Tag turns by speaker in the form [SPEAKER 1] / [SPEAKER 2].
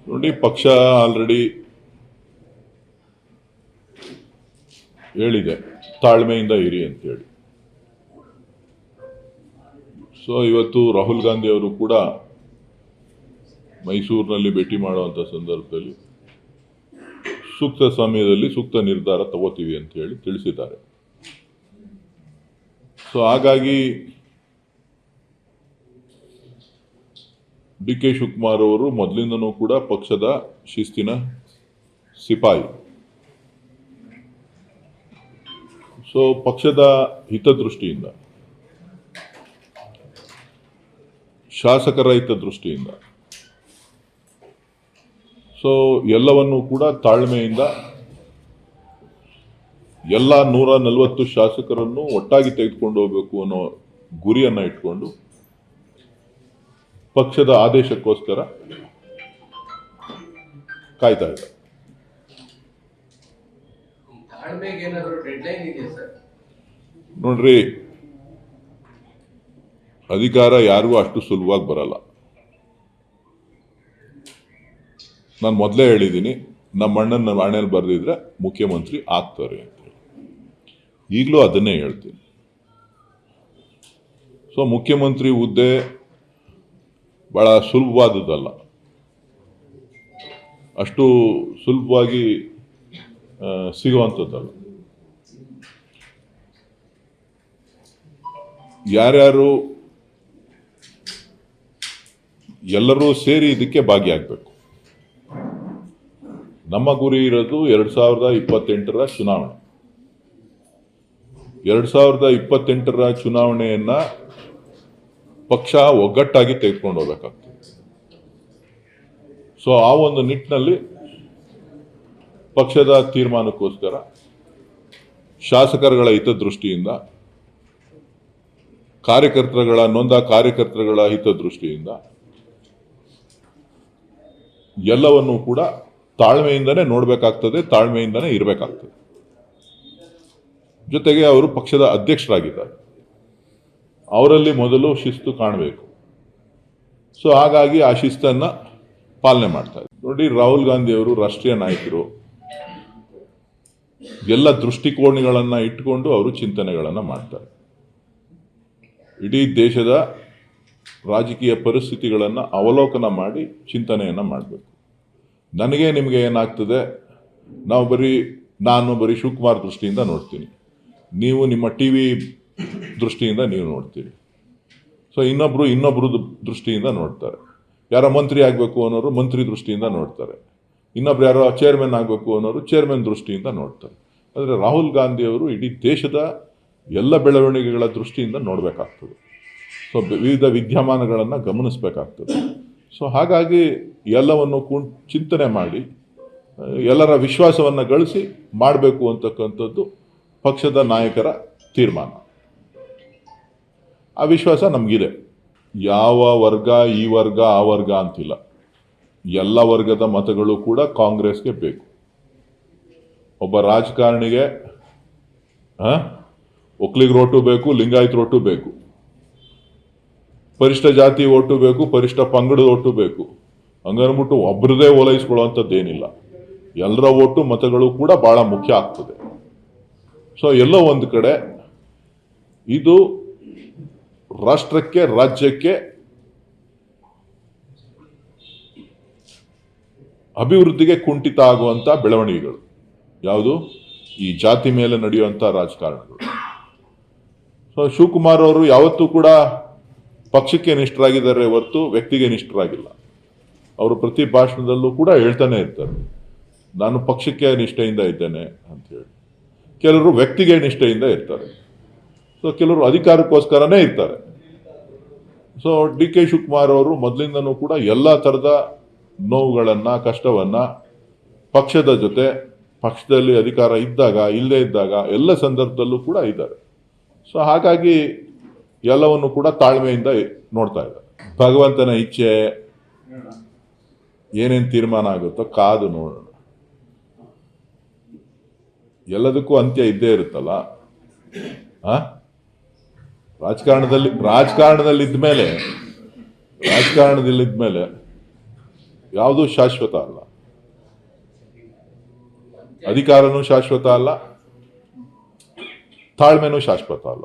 [SPEAKER 1] ನೋಡಿ, ಪಕ್ಷ ಆಲ್ರೆಡಿ ಹೇಳಿದೆ ತಾಳ್ಮೆಯಿಂದ ಇರಿ ಅಂತೇಳಿ. ಸೊ ಇವತ್ತು ರಾಹುಲ್ ಗಾಂಧಿ ಅವರು ಕೂಡ ಮೈಸೂರಿನಲ್ಲಿ ಭೇಟಿ ಮಾಡುವಂಥ ಸಂದರ್ಭದಲ್ಲಿ ಸೂಕ್ತ ಸಮಯದಲ್ಲಿ ಸೂಕ್ತ ನಿರ್ಧಾರ ತಗೋತೀವಿ ಅಂತ ಹೇಳಿ ತಿಳಿಸಿದ್ದಾರೆ. ಸೊ ಹಾಗಾಗಿ ಡಿ ಕೆ ಶಿವಕುಮಾರ್ ಅವರು ಮೊದಲಿಂದನೂ ಕೂಡ ಪಕ್ಷದ ಶಿಸ್ತಿನ ಸಿಪಾಯಿ. ಸೊ ಪಕ್ಷದ ಹಿತದೃಷ್ಟಿಯಿಂದ, ಶಾಸಕರ ಹಿತದೃಷ್ಟಿಯಿಂದ ಸೊ ಎಲ್ಲವನ್ನೂ ಕೂಡ ತಾಳ್ಮೆಯಿಂದ ಎಲ್ಲ 140 ಶಾಸಕರನ್ನು ಒಟ್ಟಾಗಿ ತೆಗೆದುಕೊಂಡು ಹೋಗಬೇಕು ಅನ್ನೋ ಗುರಿಯನ್ನ ಇಟ್ಕೊಂಡು ಪಕ್ಷದ ಆದೇಶಕ್ಕೋಸ್ಕರ ಕಾಯ್ತಾ ಇದೆ. ನೋಡ್ರಿ, ಅಧಿಕಾರ ಯಾರಿಗೂ ಅಷ್ಟು ಸುಲಭವಾಗಿ ಬರಲ್ಲ. ನಾನು ಮೊದಲೇ ಹೇಳಿದ್ದೀನಿ, ನಮ್ಮ ಅಣ್ಣನ ಹಣೆಯಲ್ಲಿ ಬರೆದಿದ್ರೆ ಮುಖ್ಯಮಂತ್ರಿ ಆಗ್ತಾರೆ ಅಂತೇಳಿ. ಈಗಲೂ ಅದನ್ನೇ ಹೇಳ್ತೀನಿ. ಸೊ ಮುಖ್ಯಮಂತ್ರಿ ಹುದ್ದೆ ಬಹಳ ಸುಲಭವಾದದ್ದಲ್ಲ, ಅಷ್ಟು ಸುಲಭವಾಗಿ ಸಿಗುವಂಥದ್ದಲ್ಲ. ಯಾರ್ಯಾರು ಎಲ್ಲರೂ ಸೇರಿ ಇದಕ್ಕೆ ಭಾಗಿಯಾಗಬೇಕು. ನಮ್ಮ ಗುರಿ ಇರೋದು 2028ರ ಚುನಾವಣೆ. 2028ರ ಚುನಾವಣೆಯನ್ನ ಪಕ್ಷ ಒಗ್ಗಟ್ಟಾಗಿ ತೆಗೆದುಕೊಂಡು ಹೋಗಬೇಕಾಗ್ತದೆ. ಸೊ ಆ ಒಂದು ನಿಟ್ಟಿನಲ್ಲಿ ಪಕ್ಷದ ತೀರ್ಮಾನಕ್ಕೋಸ್ಕರ ಶಾಸಕರುಗಳ ಹಿತದೃಷ್ಟಿಯಿಂದ, ನೊಂದ ಕಾರ್ಯಕರ್ತರುಗಳ ಹಿತದೃಷ್ಟಿಯಿಂದ ಎಲ್ಲವನ್ನೂ ಕೂಡ ತಾಳ್ಮೆಯಿಂದನೇ ನೋಡಬೇಕಾಗ್ತದೆ, ತಾಳ್ಮೆಯಿಂದನೇ ಇರಬೇಕಾಗ್ತದೆ. ಜೊತೆಗೆ ಅವರು ಪಕ್ಷದ ಅಧ್ಯಕ್ಷರಾಗಿದ್ದಾರೆ, ಅವರಲ್ಲಿ ಮೊದಲು ಶಿಸ್ತು ಕಾಣಬೇಕು. ಸೊ ಹಾಗಾಗಿ ಆ ಶಿಸ್ತನ್ನ ಪಾಲನೆ ಮಾಡ್ತಾ ಇದ್ದಾರೆ. ನೋಡಿ, ರಾಹುಲ್ ಗಾಂಧಿ ಅವರು ರಾಷ್ಟ್ರೀಯ ನಾಯಕರು, ಎಲ್ಲ ದೃಷ್ಟಿಕೋನಗಳನ್ನ ಇಟ್ಟುಕೊಂಡು ಅವರು ಚಿಂತನೆಗಳನ್ನ ಮಾಡ್ತಾರೆ. ಇಡೀ ದೇಶದ ರಾಜಕೀಯ ಪರಿಸ್ಥಿತಿಗಳನ್ನು ಅವಲೋಕನ ಮಾಡಿ ಚಿಂತನೆಯನ್ನ ಮಾಡಬೇಕು. ನನಗೆ ನಿಮಗೆ ಏನಾಗ್ತದೆ, ನಾನು ಬರೀ ಶಿವಕುಮಾರ್ ದೃಷ್ಟಿಯಿಂದ ನೋಡ್ತೀನಿ, ನೀವು ನಿಮ್ಮ ಟಿವಿ ದೃಷ್ಟಿಯಿಂದ ನೀವು ನೋಡ್ತೀರಿ. ಸೊ ಇನ್ನೊಬ್ರು ದೃಷ್ಟಿಯಿಂದ ನೋಡ್ತಾರೆ. ಯಾರೋ ಮಂತ್ರಿ ಆಗಬೇಕು ಅನ್ನೋರು ಮಂತ್ರಿ ದೃಷ್ಟಿಯಿಂದ ನೋಡ್ತಾರೆ, ಇನ್ನೊಬ್ರು ಯಾರೋ ಚೇರ್ಮನ್ ಆಗಬೇಕು ಅನ್ನೋರು ಚೇರ್ಮನ್ ದೃಷ್ಟಿಯಿಂದ ನೋಡ್ತಾರೆ. ಆದರೆ ರಾಹುಲ್ ಗಾಂಧಿ ಅವರು ಇಡೀ ದೇಶದ ಎಲ್ಲ ಬೆಳವಣಿಗೆಗಳ ದೃಷ್ಟಿಯಿಂದ ನೋಡಬೇಕಾಗ್ತದೆ. ಸೊ ವಿವಿಧ ವಿದ್ಯಮಾನಗಳನ್ನು ಗಮನಿಸಬೇಕಾಗ್ತದೆ. ಸೊ ಹಾಗಾಗಿ ಎಲ್ಲವನ್ನು ಚಿಂತನೆ ಮಾಡಿ ಎಲ್ಲರ ವಿಶ್ವಾಸವನ್ನು ಗಳಿಸಿ ಮಾಡಬೇಕು ಅಂತಕ್ಕಂಥದ್ದು ಪಕ್ಷದ ನಾಯಕರ ತೀರ್ಮಾನ. ಆ ವಿಶ್ವಾಸ ನಮಗಿದೆ. ಯಾವ ವರ್ಗ, ಈ ವರ್ಗ, ಆ ವರ್ಗ ಅಂತಿಲ್ಲ. ಎಲ್ಲ ವರ್ಗದ ಮತಗಳು ಕೂಡ ಕಾಂಗ್ರೆಸ್ಗೆ ಬೇಕು. ಒಬ್ಬ ರಾಜಕಾರಣಿಗೆ ಒಕ್ಕಲಿಗರ ಓಟು ಬೇಕು, ಲಿಂಗಾಯತ ಓಟು ಬೇಕು, ಪರಿಷ್ಠ ಜಾತಿ ಓಟು ಬೇಕು, ಪರಿಷ್ಠ ಪಂಗಡದ ಓಟು ಬೇಕು. ಹಂಗನ್ಬಿಟ್ಟು ಒಬ್ಬರದೇ ಓಲೈಸ್ಕೊಳ್ಳುವಂಥದ್ದೇನಿಲ್ಲ. ಎಲ್ಲರ ಓಟು ಮತಗಳು ಕೂಡ ಬಹಳ ಮುಖ್ಯ ಆಗ್ತದೆ. ಸೊ ಎಲ್ಲೋ ಒಂದು ಕಡೆ ಇದು ರಾಷ್ಟ್ರಕ್ಕೆ, ರಾಜ್ಯಕ್ಕೆ ಅಭಿವೃದ್ಧಿಗೆ ಕುಂಠಿತ ಆಗುವಂತ ಬೆಳವಣಿಗೆಗಳು ಯಾವುದು? ಈ ಜಾತಿ ಮೇಲೆ ನಡೆಯುವಂತ ರಾಜಕಾರಣಗಳು. ಸೊ ಶಿವಕುಮಾರ್ ಅವರು ಯಾವತ್ತೂ ಕೂಡ ಪಕ್ಷಕ್ಕೆ ನಿಷ್ಠರಾಗಿದ್ದಾರೆ ಹೊರತು ವ್ಯಕ್ತಿಗೆ ನಿಷ್ಠರಾಗಿಲ್ಲ. ಅವರು ಪ್ರತಿ ಭಾಷಣದಲ್ಲೂ ಕೂಡ ಹೇಳ್ತಾನೆ ಇರ್ತಾರೆ, ನಾನು ಪಕ್ಷಕ್ಕೆ ನಿಷ್ಠೆಯಿಂದ ಇದ್ದೇನೆ ಅಂತ ಹೇಳಿ. ಕೆಲವರು ವ್ಯಕ್ತಿಗೆ ನಿಷ್ಠೆಯಿಂದ ಇರ್ತಾರೆ. ಸೊ ಕೆಲವರು ಅಧಿಕಾರಕ್ಕೋಸ್ಕರನೇ ಇರ್ತಾರೆ. ಸೊ ಡಿ ಕೆ ಶಿವಕುಮಾರ್ ಅವರು ಮೊದಲಿಂದನೂ ಕೂಡ ಎಲ್ಲ ಥರದ ನೋವುಗಳನ್ನ, ಕಷ್ಟವನ್ನ ಪಕ್ಷದ ಜೊತೆ, ಪಕ್ಷದಲ್ಲಿ ಅಧಿಕಾರ ಇದ್ದಾಗ, ಇಲ್ಲದೇ ಇದ್ದಾಗ ಎಲ್ಲ ಸಂದರ್ಭದಲ್ಲೂ ಕೂಡ ಇದ್ದಾರೆ. ಸೊ ಹಾಗಾಗಿ ಎಲ್ಲವನ್ನು ಕೂಡ ತಾಳ್ಮೆಯಿಂದ ನೋಡ್ತಾ ಇದ್ದಾರೆ. ಭಗವಂತನ ಇಚ್ಛೆ, ಏನೇನು ತೀರ್ಮಾನ ಆಗುತ್ತೋ ಕಾದು ನೋಡೋಣ. ಎಲ್ಲದಕ್ಕೂ ಅಂತ್ಯ ಇದ್ದೇ ಇರುತ್ತಲ್ಲ. ರಾಜಕಾರಣದಲ್ಲಿ ಇದ್ಮೇಲೆ ಯಾವುದೂ ಶಾಶ್ವತ ಅಲ್ಲ. ಅಧಿಕಾರನೂ ಶಾಶ್ವತ ಅಲ್ಲ, ತಾಳ್ಮೆನೂ ಶಾಶ್ವತ ಅಲ್ಲ.